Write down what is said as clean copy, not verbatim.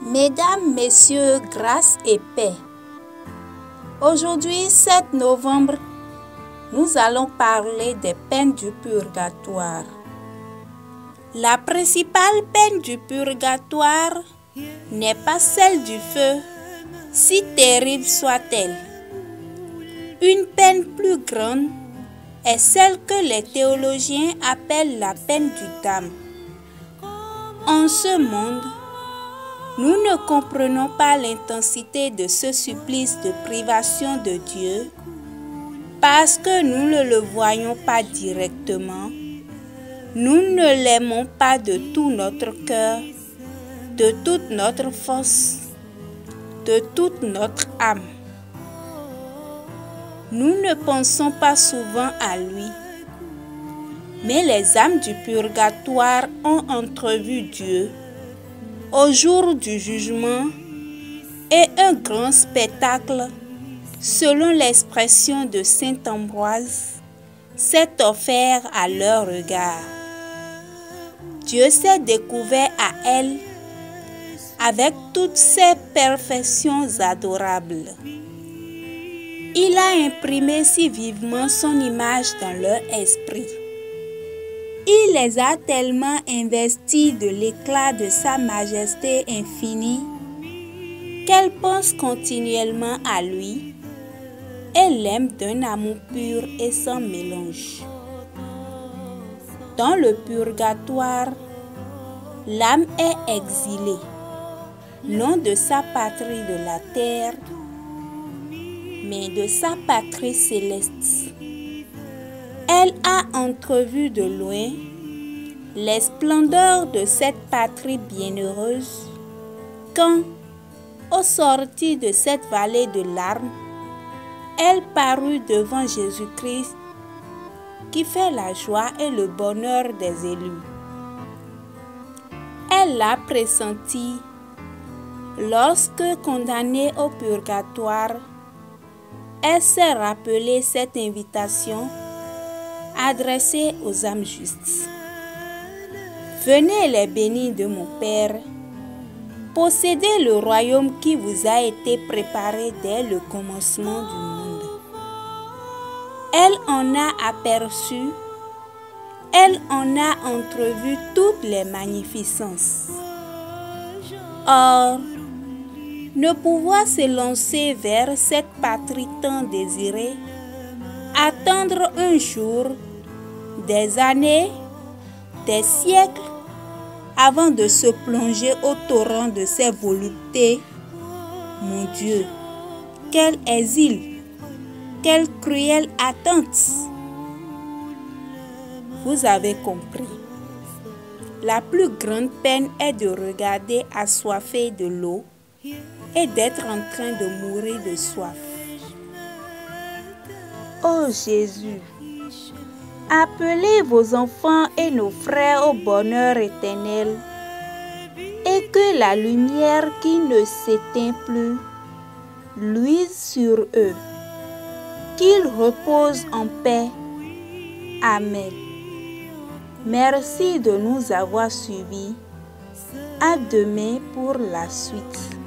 Mesdames, Messieurs, grâce et paix. Aujourd'hui, 7 novembre, nous allons parler des peines du purgatoire. La principale peine du purgatoire n'est pas celle du feu, si terrible soit-elle. Une peine plus grande est celle que les théologiens appellent la peine du damné. En ce monde, nous ne comprenons pas l'intensité de ce supplice de privation de Dieu parce que nous ne le voyons pas directement. Nous ne l'aimons pas de tout notre cœur, de toute notre force, de toute notre âme. Nous ne pensons pas souvent à lui. Mais les âmes du purgatoire ont entrevu Dieu au jour du jugement et un grand spectacle, selon l'expression de saint Ambroise, s'est offert à leur regard. Dieu s'est découvert à elles avec toutes ses perfections adorables. Il a imprimé si vivement son image dans leur esprit. Il les a tellement investis de l'éclat de sa majesté infinie qu'elles pensent continuellement à lui et l'aiment d'un amour pur et sans mélange. Dans le purgatoire, l'âme est exilée, non de sa patrie de la terre, mais de sa patrie céleste. Elle a entrevu de loin les splendeurs de cette patrie bienheureuse quand, au sortir de cette vallée de larmes, elle parut devant Jésus-Christ qui fait la joie et le bonheur des élus. Elle l'a pressenti lorsque, condamnée au purgatoire, elle s'est rappelé cette invitation adressée aux âmes justes. Venez les bénis de mon Père, possédez le royaume qui vous a été préparé dès le commencement du monde. Elle en a aperçu, elle en a entrevu toutes les magnificences. Or, ne pouvoir s'élancer vers cette patrie tant désirée, attendre un jour, des années, des siècles, avant de se plonger au torrent de ses voluptés. Mon Dieu, quel exil, quelle cruelle attente! Vous avez compris. La plus grande peine est de regarder assoiffé de l'eau et d'être en train de mourir de soif. Ô Jésus, appelez vos enfants et nos frères au bonheur éternel et que la lumière qui ne s'éteint plus luise sur eux, qu'ils reposent en paix. Amen. Merci de nous avoir suivis. À demain pour la suite.